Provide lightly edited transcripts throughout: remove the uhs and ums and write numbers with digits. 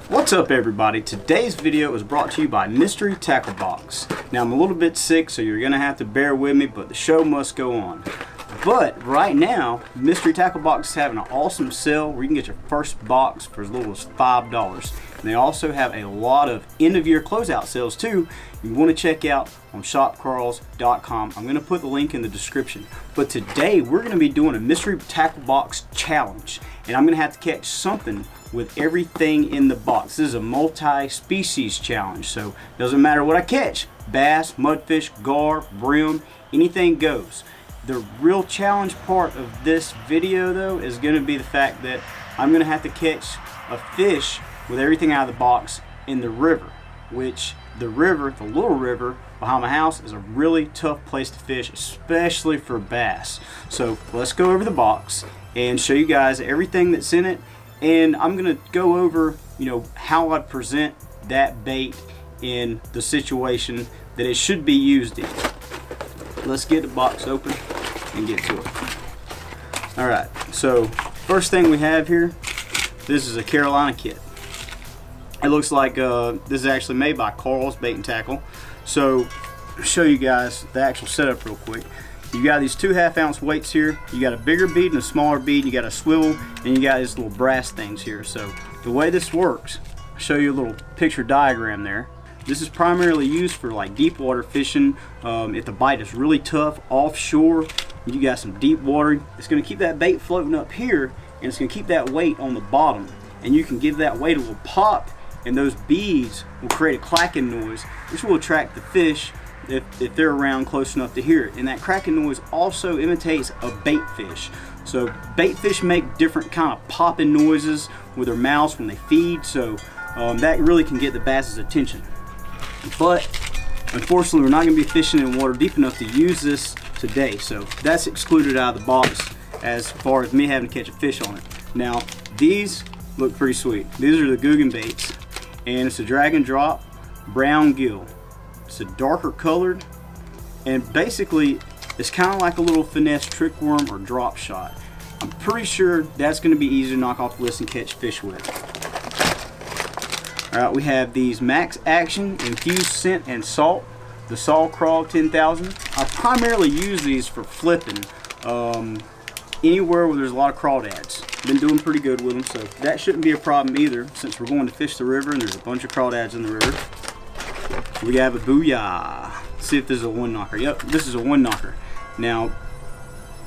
What's up everybody? Today's video is brought to you by Mystery Tackle Box. Now I'm a little bit sick, so you're gonna have to bear with me, but the show must go on. But right now, Mystery Tackle Box is having an awesome sale where you can get your first box for as little as $5. And they also have a lot of end of year closeout sales too. You want to check out on shopcarls.com. I'm going to put the link in the description. But today we're going to be doing a Mystery Tackle Box challenge. And I'm going to have to catch something with everything in the box. This is a multi-species challenge, so it doesn't matter what I catch. Bass, mudfish, gar, brim, anything goes. The real challenge part of this video though is going to be the fact that I'm going to have to catch a fish with everything out of the box in the river, which the little river behind my house is a really tough place to fish, especially for bass. So let's go over the box and show you guys everything that's in it, and I'm going to go over, how I present that bait in the situation that it should be used in. Let's get the box open and get to it. Alright, so first thing we have here, this is a Carolina kit. It looks like this is actually made by Carl's Bait and Tackle. So I'll show you guys the actual setup real quick. You got these 2.5 ounce weights here. You got a bigger bead and a smaller bead. You got a swivel, and you got these little brass things here. So the way this works, I'll show you a little picture diagram there. This is primarily used for like deep water fishing. If the bite is really tough offshore, you got some deep water, it's going to keep that bait floating up here, and it's going to keep that weight on the bottom. And you can give that weight a little pop, and those beads will create a clacking noise, which will attract the fish if they're around close enough to hear it. And that cracking noise also imitates a bait fish. So bait fish make different kind of popping noises with their mouths when they feed, so that really can get the bass's attention. But unfortunately, we're not going to be fishing in water deep enough to use this today, so that's excluded out of the box as far as me having to catch a fish on it. Now these look pretty sweet. These are the Guggen baits, and it's a drag and drop brown gill. It's a darker colored, and basically it's kind of like a little finesse trick worm or drop shot. I'm pretty sure that's going to be easy to knock off the list and catch fish with. Alright, we have these Max Action Infused Scent and Salt, the Saw Crawl 10,000. I primarily use these for flipping anywhere where there's a lot of crawdads. Been doing pretty good with them, so that shouldn't be a problem either, since we're going to fish the river and there's a bunch of crawdads in the river. We have a Booyah. Let's see if this is a one knocker. Yep, this is a one knocker. Now,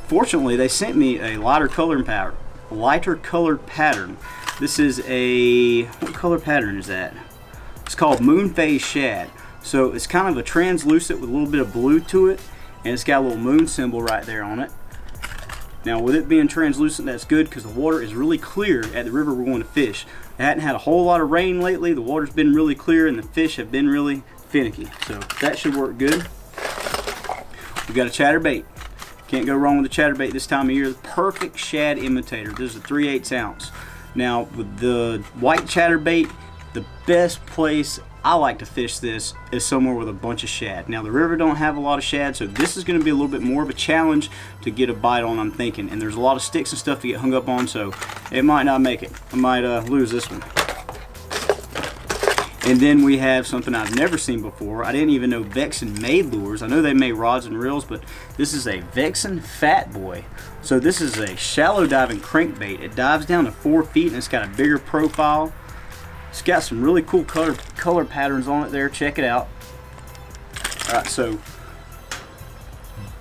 fortunately, they sent me a lighter colored pattern. This is a, what color pattern is that? It's called Moon Phase Shad. So it's kind of a translucent with a little bit of blue to it, and it's got a little moon symbol right there on it. Now with it being translucent, that's good because the water is really clear at the river we're going to fish. It hadn't had a whole lot of rain lately. The water's been really clear and the fish have been really finicky. So that should work good. We've got a chatterbait. Can't go wrong with a chatterbait this time of year. Perfect shad imitator. This is a 3/8 ounce. Now with the white chatterbait, the best place I like to fish this is somewhere with a bunch of shad. Now the river don't have a lot of shad, so this is going to be a little bit more of a challenge to get a bite on, I'm thinking. And there's a lot of sticks and stuff to get hung up on, so it might not make it. I might lose this one. And then we have something I've never seen before. I didn't even know Vexen made lures. I know they made rods and reels, but this is a Vexen Fat Boy. So this is a shallow diving crankbait. It dives down to 4 feet and it's got a bigger profile. It's got some really cool color patterns on it there. Check it out. Alright, so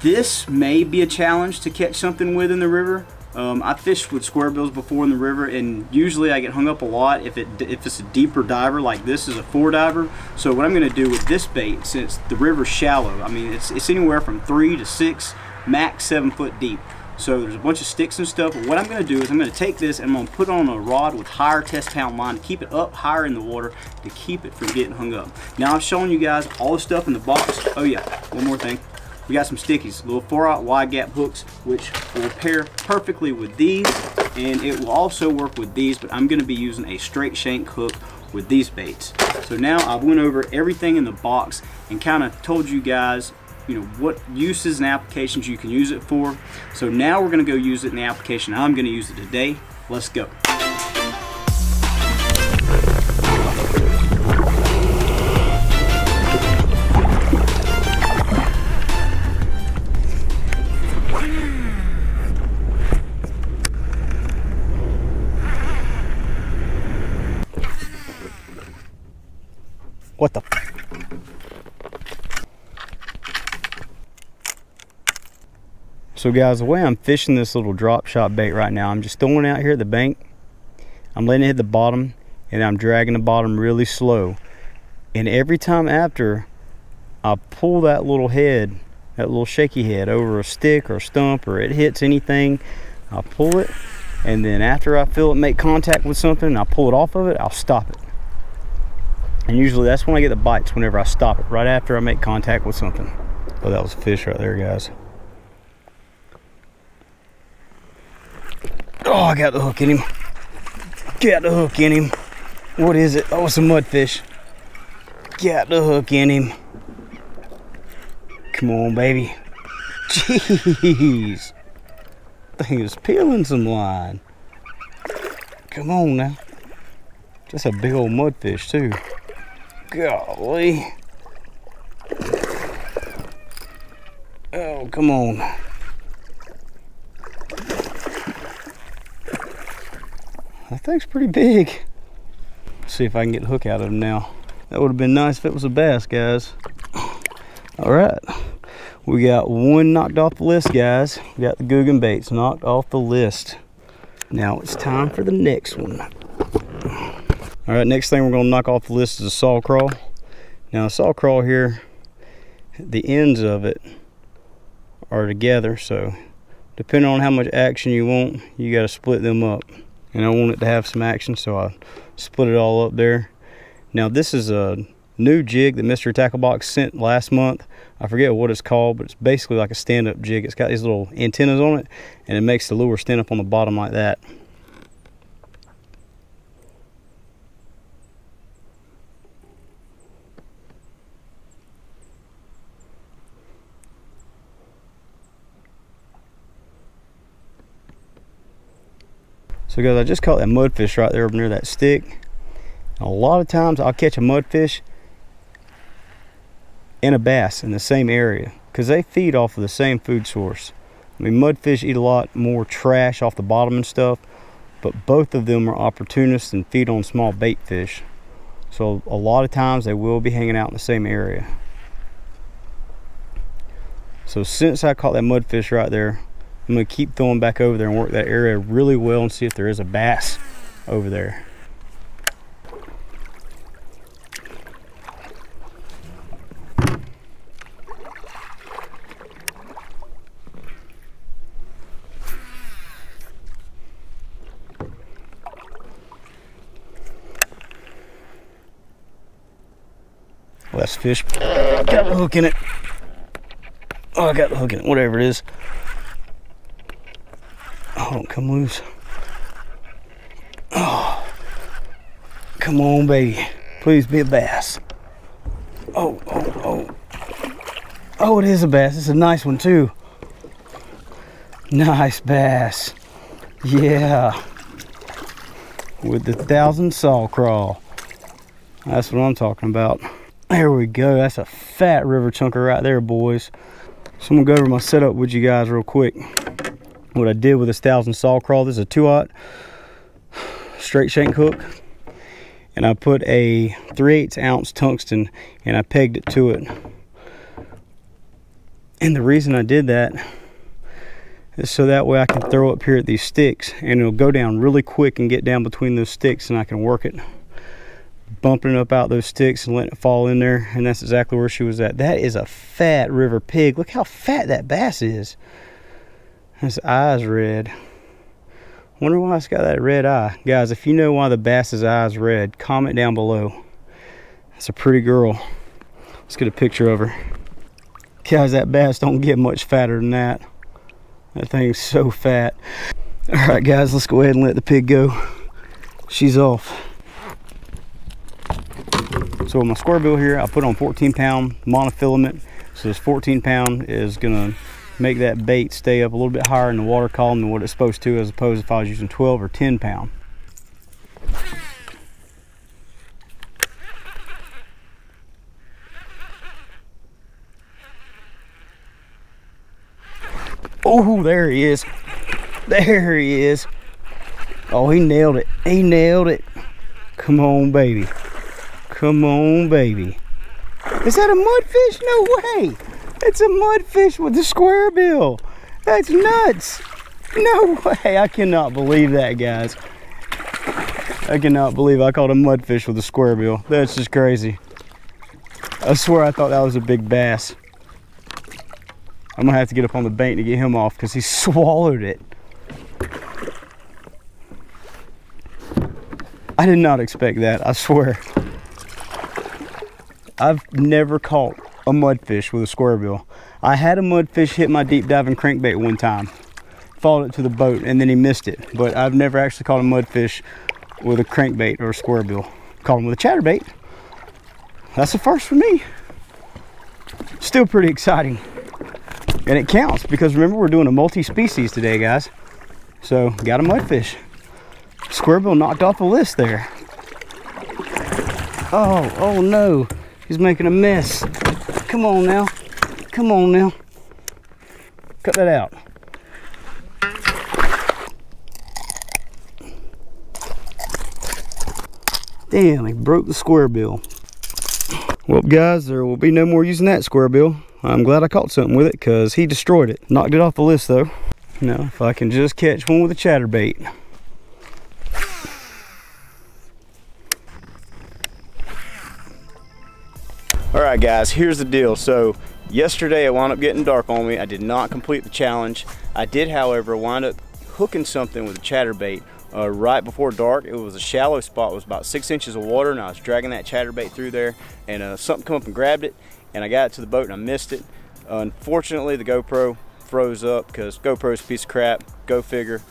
this may be a challenge to catch something with in the river. I fished with square bills before in the river, and usually I get hung up a lot if it's a deeper diver, like this is a 4 diver. So what I'm going to do with this bait, since the river's shallow, I mean it's anywhere from 3 to 6, max 7 foot deep. So there's a bunch of sticks and stuff, but what I'm going to do is I'm going to take this and I'm going to put on a rod with higher test pound line to keep it up higher in the water to keep it from getting hung up. Now I've shown you guys all the stuff in the box. Oh yeah, one more thing. We got some stickies, little 4/0 wide gap hooks, which will pair perfectly with these, and it will also work with these, but I'm going to be using a straight shank hook with these baits. So now I went over everything in the box and kind of told you guys what uses and applications you can use it for. So now we're going to go use it in the application I'm going to use it today. Let's go. What the? So guys, the way I'm fishing this little drop shot bait right now, I'm just throwing it out here at the bank. I'm letting it hit the bottom, and I'm dragging the bottom really slow. And every time after I pull that little head, that little shaky head over a stick or a stump, or it hits anything, I'll pull it, and then after I feel it make contact with something, I'll pull it off of it, I'll stop it. And usually that's when I get the bites, whenever I stop it, right after I make contact with something. Oh, that was a fish right there, guys. Oh, I got the hook in him. Got the hook in him. What is it? Oh, it's a mudfish. Got the hook in him. Come on, baby. Jeez. Thing is peeling some line. Come on now. Just a big old mudfish too. Golly. Oh, come on. That thing's pretty big. Let's see if I can get the hook out of him now. That would have been nice if it was a bass, guys. All right. We got one knocked off the list, guys. We got the Googan baits knocked off the list. Now it's time for the next one. All right, next thing we're gonna knock off the list is a saw crawl. Now a saw crawl here, the ends of it are together, so depending on how much action you want, you gotta split them up. And I want it to have some action, so I split it all up there. Now this is a new jig that Mr. Tackle Box sent last month. I forget what it's called, but it's basically like a stand-up jig. It's got these little antennas on it, and it makes the lure stand up on the bottom like that. So guys, I just caught that mudfish right there up near that stick. A lot of times I'll catch a mudfish and a bass in the same area because they feed off of the same food source. I mean, mudfish eat a lot more trash off the bottom and stuff, but both of them are opportunists and feed on small bait fish. So a lot of times they will be hanging out in the same area. So since I caught that mudfish right there, I'm going to keep throwing back over there and work that area really well and see if there is a bass over there. Well, that's fish. Got the hook in it. Oh, I got the hook in it, whatever it is. Oh, don't come loose. Oh, come on, baby. Please be a bass. Oh, oh, oh. Oh, it is a bass. It's a nice one, too. Nice bass. Yeah. With the 1,000 saw crawl. That's what I'm talking about. There we go. That's a fat river chunker right there, boys. So I'm going to go over my setup with you guys real quick. What I did with this 1,000 saw crawl, this is a 2/0 straight shank hook, and I put a 3/8 ounce tungsten and I pegged it to it. And the reason I did that is so that way I can throw up here at these sticks and it'll go down really quick and get down between those sticks, and I can work it, bumping it up out those sticks and letting it fall in there. And that's exactly where she was at. That is a fat river pig. Look how fat that bass is. His eye's red. Wonder why it's got that red eye. Guys, if you know why the bass's eye's red, comment down below. That's a pretty girl. Let's get a picture of her. Guys, that bass don't get much fatter than that. That thing's so fat. All right, guys, let's go ahead and let the pig go. She's off. So with my square bill here, I put on 14-pound monofilament. So this 14-pound is gonna make that bait stay up a little bit higher in the water column than what it's supposed to, as opposed if I was using 12 or 10-pound. Oh, there he is. There he is. Oh, he nailed it. He nailed it. Come on, baby. Come on, baby. Is that a mudfish? No way. It's a mudfish with a square bill. That's nuts. No way. I cannot believe that, guys. I cannot believe I caught a mudfish with a square bill. That's just crazy. I swear I thought that was a big bass. I'm gonna have to get up on the bank to get him off because he swallowed it. I did not expect that, I swear. I've never caught a mudfish with a square bill. I had a mudfish hit my deep diving crankbait one time. Followed it to the boat and then he missed it. But I've never actually caught a mudfish with a crankbait or a square bill. Caught him with a chatterbait. That's the first for me. Still pretty exciting. And it counts because remember we're doing a multi-species today, guys. So got a mudfish. Square bill knocked off the list there. Oh no. He's making a mess. Come on now. Come on now. Cut that out. Damn, he broke the square bill. Well, guys, there will be no more using that square bill. I'm glad I caught something with it because he destroyed it. Knocked it off the list, though. Now, if I can just catch one with a chatterbait. All right, guys, here's the deal. So, yesterday it wound up getting dark on me. I did not complete the challenge. I did, however, wind up hooking something with a chatterbait. Right before dark. It was a shallow spot. It was about 6 inches of water, and I was dragging that chatterbait through there, and something come up and grabbed it, and I got it to the boat and I missed it. Unfortunately, the GoPro froze up because GoPro's a piece of crap. Go figure.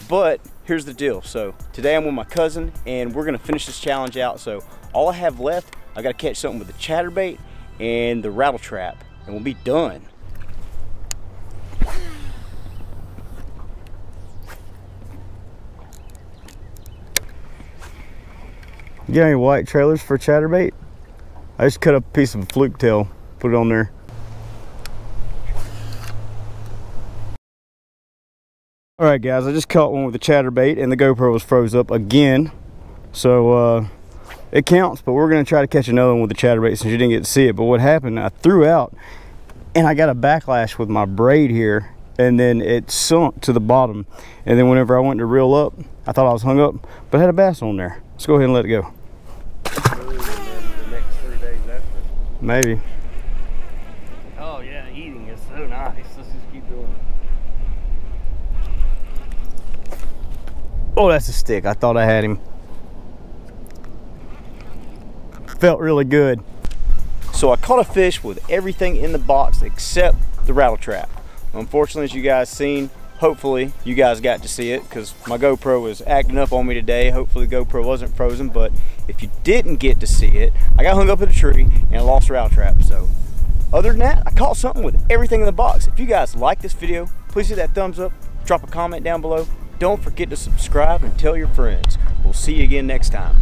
But here's the deal. So today I'm with my cousin, and we're gonna finish this challenge out. So all I have left, I gotta catch something with the chatterbait and the rattle trap, and we'll be done. You got any white trailers for chatterbait? I just cut up a piece of a fluke tail, put it on there. All right, guys, I just caught one with a chatterbait and the GoPro was froze up again. So it counts, but we're gonna try to catch another one with the chatterbait since you didn't get to see it. But what happened, I threw out and I got a backlash with my braid here, and then it sunk to the bottom. And then whenever I went to reel up, I thought I was hung up, but I had a bass on there. Let's go ahead and let it go. The next 3 days after. Maybe. Oh yeah, eating is so nice. Let's just keep doing it. Oh, that's a stick. I thought I had him. Felt really good. So I caught a fish with everything in the box except the rattle trap. Unfortunately, as you guys seen, hopefully you guys got to see it because my GoPro was acting up on me today. Hopefully the GoPro wasn't frozen, but if you didn't get to see it, I got hung up in a tree and I lost a rattle trap. So other than that, I caught something with everything in the box. If you guys like this video, please hit that thumbs up, drop a comment down below. Don't forget to subscribe and tell your friends. We'll see you again next time.